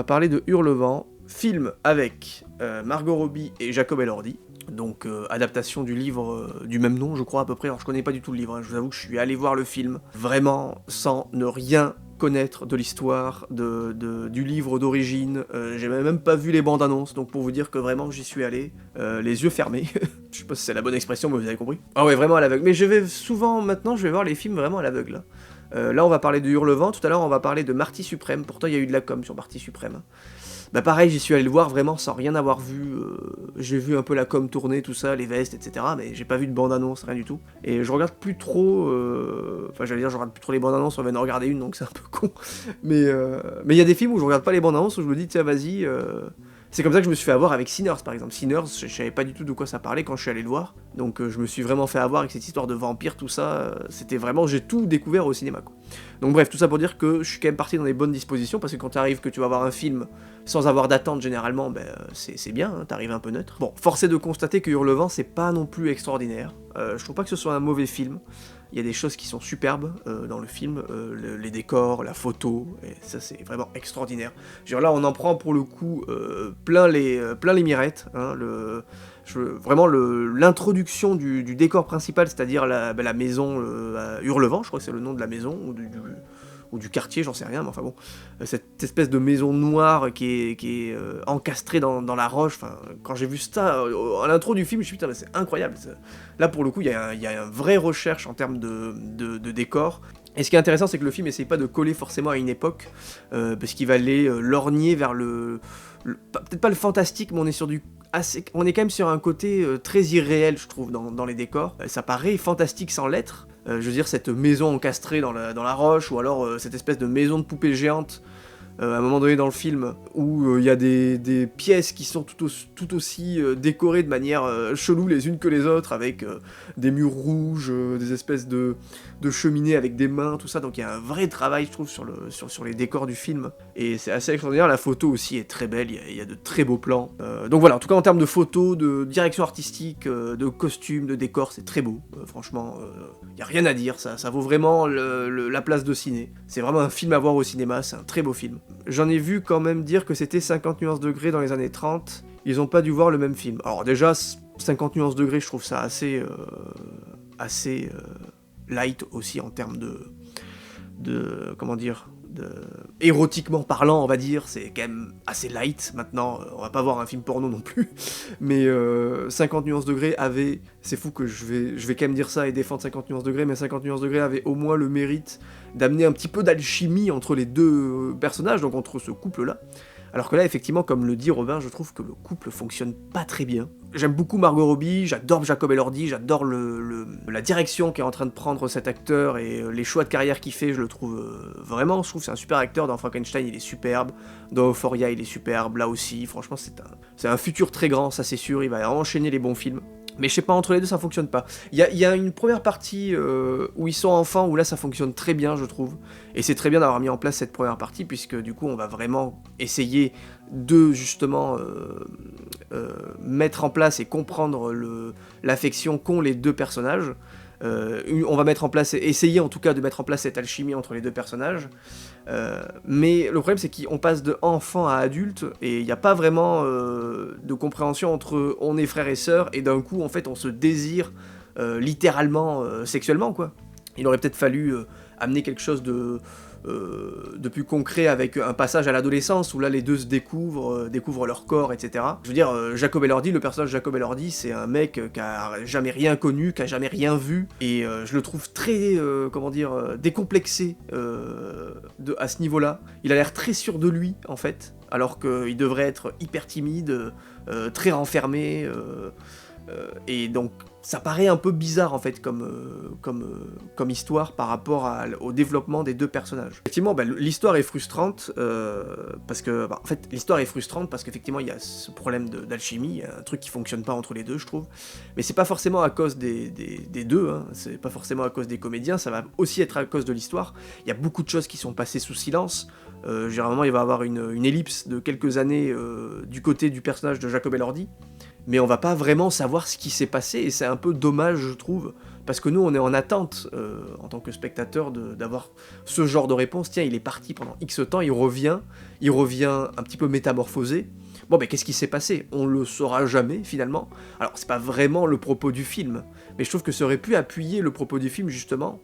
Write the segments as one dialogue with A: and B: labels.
A: va parler de Hurlevent, film avec Margot Robbie et Jacob Elordi. Donc adaptation du livre du même nom, je crois à peu près. Alors je connais pas du tout le livre, hein. Je vous avoue que je suis allé voir le film vraiment sans ne rien connaître de l'histoire, du livre d'origine. J'ai même pas vu les bandes annonces, donc pour vous dire que vraiment j'y suis allé les yeux fermés. Je sais pas si c'est la bonne expression, mais vous avez compris. Ah ouais, vraiment à l'aveugle. Mais je vais souvent, maintenant, je vais voir les films vraiment à l'aveugle. Là, on va parler de Hurlevent, tout à l'heure, on va parler de Marty Suprême. Pourtant, il y a eu de la com sur Marty Suprême. Bah pareil, j'y suis allé le voir vraiment sans rien avoir vu. J'ai vu un peu la com tourner, tout ça, les vestes, etc. Mais j'ai pas vu de bande-annonce, rien du tout. Et je regarde plus trop... Enfin, j'allais dire, je regarde plus trop les bandes-annonces, on vient d'en regarder une, donc c'est un peu con. Mais il y a des films où je regarde pas les bandes-annonces, où je me dis, tiens, vas-y... C'est comme ça que je me suis fait avoir avec Sinners, par exemple. Sinners, je savais pas du tout de quoi ça parlait quand je suis allé le voir. Donc je me suis vraiment fait avoir avec cette histoire de vampire, tout ça. C'était vraiment... J'ai tout découvert au cinéma, quoi. Donc bref, tout ça pour dire que je suis quand même parti dans les bonnes dispositions, parce que quand t'arrives que tu vas voir un film sans avoir d'attente, généralement, ben, c'est bien, hein, t'arrives un peu neutre. Bon, force est de constater que Hurlevent, c'est pas non plus extraordinaire. Je trouve pas que ce soit un mauvais film. Il y a des choses qui sont superbes dans le film, les décors, la photo, et ça c'est vraiment extraordinaire. Genre là on en prend pour le coup plein les mirettes, hein, vraiment l'introduction du décor principal, c'est-à-dire la maison Hurlevent, je crois que c'est le nom de la maison, ou du quartier, j'en sais rien, mais enfin bon, cette espèce de maison noire qui est encastrée dans la roche. Enfin, quand j'ai vu ça à l'intro du film, je me suis dit putain, c'est incroyable. Là pour le coup, il y a une vraie recherche en termes de décor. Et ce qui est intéressant, c'est que le film essaye pas de coller forcément à une époque, parce qu'il va aller lorgner vers peut-être pas le fantastique, mais on est quand même sur un côté très irréel, je trouve, dans les décors. Ça paraît fantastique sans l'être. Je veux dire, cette maison encastrée dans la roche, ou alors cette espèce de maison de poupée géante, à un moment donné dans le film, où il y a des pièces qui sont tout aussi décorées de manière chelou les unes que les autres, avec des murs rouges, des espèces de cheminées avec des mains, tout ça. Donc il y a un vrai travail, je trouve, sur les décors du film. Et c'est assez extraordinaire. La photo aussi est très belle, il y a de très beaux plans. Donc voilà, en tout cas en termes de photos, de direction artistique, de costumes, de décors, c'est très beau. Franchement, il n'y a rien à dire, ça vaut vraiment la place de ciné. C'est vraiment un film à voir au cinéma, c'est un très beau film. J'en ai vu quand même dire que c'était 50 nuances degrés dans les années 30, ils ont pas dû voir le même film. Alors déjà, 50 nuances degrés, je trouve ça assez light aussi en termes comment dire, érotiquement parlant, on va dire, c'est quand même assez light. Maintenant, on va pas voir un film porno non plus, mais 50 nuances degrés avait, c'est fou que je vais quand même dire ça et défendre 50 nuances degrés, mais 50 nuances degrés avait au moins le mérite d'amener un petit peu d'alchimie entre les deux personnages, donc entre ce couple-là. Alors que là, effectivement, comme le dit Robin, je trouve que le couple fonctionne pas très bien. J'aime beaucoup Margot Robbie, j'adore Jacob Elordi, j'adore la direction qu'est en train de prendre cet acteur et les choix de carrière qu'il fait, je le trouve vraiment, je trouve que c'est un super acteur. Dans Frankenstein, il est superbe, dans Euphoria, il est superbe, là aussi, franchement, c'est un futur très grand, ça c'est sûr, il va enchaîner les bons films. Mais je sais pas, entre les deux, ça fonctionne pas. Il y a une première partie où ils sont enfants, où là, ça fonctionne très bien, je trouve. Et c'est très bien d'avoir mis en place cette première partie, puisque du coup, on va vraiment essayer de, justement, mettre en place et comprendre l'affection qu'ont les deux personnages. On va essayer en tout cas de mettre en place cette alchimie entre les deux personnages. Mais le problème, c'est qu'on passe de enfant à adulte, et il n'y a pas vraiment de compréhension entre on est frères et sœurs, et d'un coup, en fait, on se désire littéralement, sexuellement, quoi. Il aurait peut-être fallu amener quelque chose de plus concret, avec un passage à l'adolescence, où là, les deux se découvrent leur corps, etc. Je veux dire, Jacob Elordi, le personnage de Jacob Elordi, c'est un mec qui a jamais rien connu, qui a jamais rien vu, et je le trouve très, décomplexé à ce niveau-là. Il a l'air très sûr de lui, en fait, alors qu'il devrait être hyper timide, très renfermé, et donc ça paraît un peu bizarre en fait comme histoire par rapport au développement des deux personnages. Effectivement, l'histoire est frustrante parce que en fait l'histoire est frustrante parce qu'effectivement il y a ce problème d'alchimie, il y a un truc qui fonctionne pas entre les deux, je trouve. Mais c'est pas forcément à cause des deux, hein, c'est pas forcément à cause des comédiens, ça va aussi être à cause de l'histoire. Il y a beaucoup de choses qui sont passées sous silence. Généralement il va y avoir une ellipse de quelques années du côté du personnage de Jacob Elordi, mais on va pas vraiment savoir ce qui s'est passé, et c'est un peu dommage, je trouve, parce que nous on est en attente, en tant que spectateur, d'avoir ce genre de réponse. Tiens, il est parti pendant X temps, il revient un petit peu métamorphosé. Bon, mais qu'est-ce qui s'est passé? On le saura jamais, finalement. Alors, c'est pas vraiment le propos du film, mais je trouve que ça aurait pu appuyer le propos du film, justement,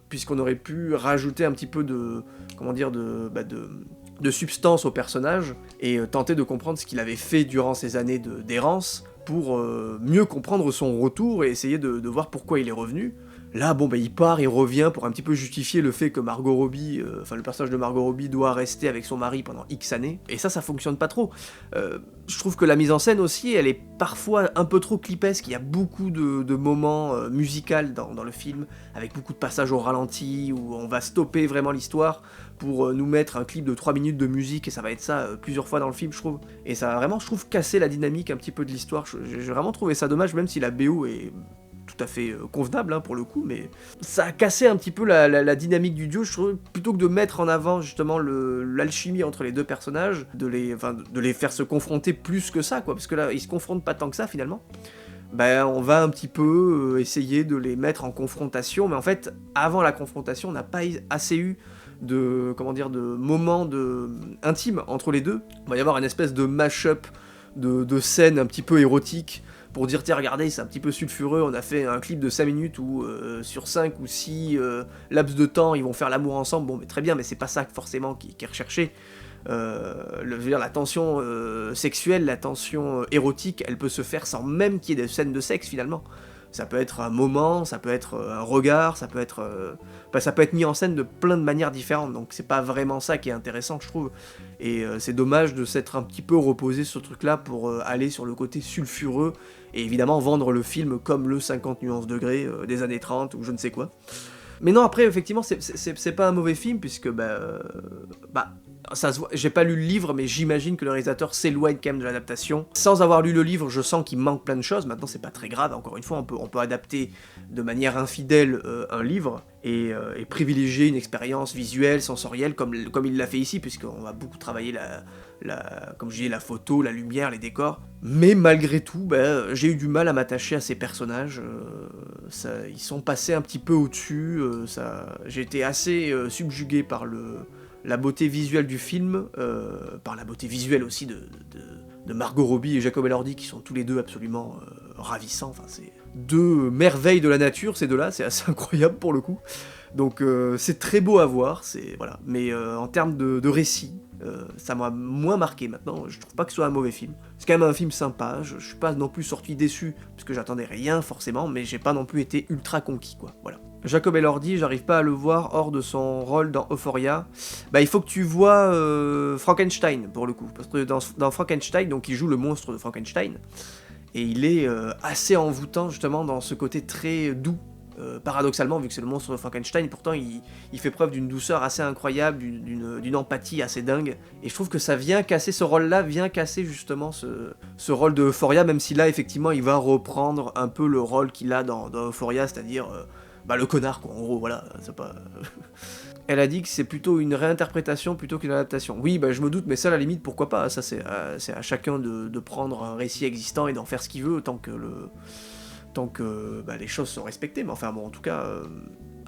A: puisqu'on aurait pu rajouter un petit peu de... comment dire, de substance au personnage, et tenter de comprendre ce qu'il avait fait durant ces années d'errance, pour mieux comprendre son retour, et essayer de voir pourquoi il est revenu. Là, bon, bah, il part, il revient pour un petit peu justifier le fait que Margot Robbie, le personnage de Margot Robbie doit rester avec son mari pendant X années, et ça fonctionne pas trop. Je trouve que la mise en scène aussi, elle est parfois un peu trop clipesque, il y a beaucoup de moments musicaux dans le film, avec beaucoup de passages au ralenti, où on va stopper vraiment l'histoire pour nous mettre un clip de 3 minutes de musique, et ça va être ça plusieurs fois dans le film, je trouve. Et ça a vraiment, je trouve, cassé la dynamique un petit peu de l'histoire. J'ai vraiment trouvé ça dommage, même si la BO est tout à fait convenable, hein, pour le coup, mais ça a cassé un petit peu la dynamique du duo. Je trouve, plutôt que de mettre en avant justement l'alchimie entre les deux personnages, de les faire se confronter plus que ça, quoi, parce que là, ils se confrontent pas tant que ça, finalement. Ben, on va un petit peu essayer de les mettre en confrontation, mais en fait, avant la confrontation, on n'a pas assez eu de moments intimes entre les deux. Il va y avoir une espèce de mash-up de scènes un petit peu érotiques, pour dire, tiens, regardez, c'est un petit peu sulfureux, on a fait un clip de 5 minutes où sur 5 ou 6 laps de temps, ils vont faire l'amour ensemble. Bon, mais très bien, mais c'est pas ça forcément qui est recherché. Je veux dire, la tension sexuelle, la tension érotique, elle peut se faire sans même qu'il y ait des scènes de sexe, finalement. Ça peut être un moment, ça peut être un regard, ça peut être mis en scène de plein de manières différentes, donc c'est pas vraiment ça qui est intéressant, je trouve. Et c'est dommage de s'être un petit peu reposé sur ce truc-là pour aller sur le côté sulfureux, et évidemment vendre le film comme le 50 nuances degrés des années 30 ou je ne sais quoi. Mais non, après, effectivement, c'est pas un mauvais film, puisque, ça se voit, j'ai pas lu le livre, mais j'imagine que le réalisateur s'éloigne quand même de l'adaptation. Sans avoir lu le livre, je sens qu'il manque plein de choses. Maintenant, c'est pas très grave, encore une fois, on peut adapter de manière infidèle un livre, et privilégier une expérience visuelle, sensorielle, comme il l'a fait ici, puisqu'on va beaucoup travailler comme je disais, la photo, la lumière, les décors. Mais malgré tout, j'ai eu du mal à m'attacher à ces personnages. Ils sont passés un petit peu au-dessus. J'ai été assez subjugué par la beauté visuelle du film, par la beauté visuelle aussi de Margot Robbie et Jacob Elordi, qui sont tous les deux absolument ravissants. Enfin, c'est deux merveilles de la nature, ces deux-là, c'est assez incroyable pour le coup. Donc c'est très beau à voir, voilà. Mais en termes de récit, ça m'a moins marqué. Maintenant, je trouve pas que ce soit un mauvais film. C'est quand même un film sympa, je suis pas non plus sorti déçu, parce que j'attendais rien forcément, mais j'ai pas non plus été ultra conquis, quoi, voilà. Jacob Elordi, j'arrive pas à le voir hors de son rôle dans Euphoria. Il faut que tu vois Frankenstein, pour le coup, parce que dans Frankenstein, donc il joue le monstre de Frankenstein, et il est assez envoûtant, justement, dans ce côté très doux. Paradoxalement, vu que c'est le monstre de Frankenstein, pourtant il fait preuve d'une douceur assez incroyable, d'une empathie assez dingue, et je trouve que ça vient casser, ce rôle-là vient casser justement ce rôle de Euphoria, même si là effectivement il va reprendre un peu le rôle qu'il a dans Euphoria, c'est-à-dire le connard, quoi, en gros, voilà, c'est pas... Elle a dit que c'est plutôt une réinterprétation plutôt qu'une adaptation. Oui, je me doute, mais ça, à la limite, pourquoi pas, ça c'est à chacun de prendre un récit existant et d'en faire ce qu'il veut, tant que les choses sont respectées, mais enfin bon, en tout cas,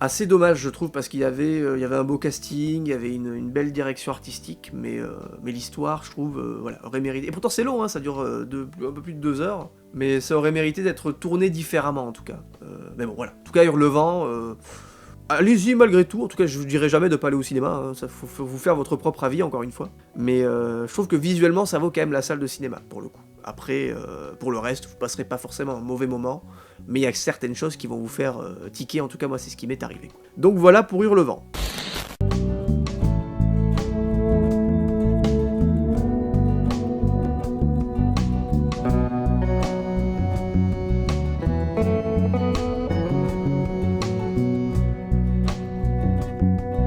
A: assez dommage, je trouve, parce qu'il y avait un beau casting, il y avait une belle direction artistique, mais l'histoire, je trouve, aurait mérité... Et pourtant c'est long, hein, ça dure un peu plus de 2 heures, mais ça aurait mérité d'être tourné différemment, en tout cas. Mais bon, voilà. En tout cas, Hurlevent... allez-y malgré tout, en tout cas je vous dirai jamais de pas aller au cinéma, hein, ça faut vous faire votre propre avis encore une fois, mais je trouve que visuellement ça vaut quand même la salle de cinéma pour le coup. Après, pour le reste, vous passerez pas forcément un mauvais moment, mais il y a certaines choses qui vont vous faire tiquer, en tout cas moi c'est ce qui m'est arrivé. Donc voilà pour Hurlevent.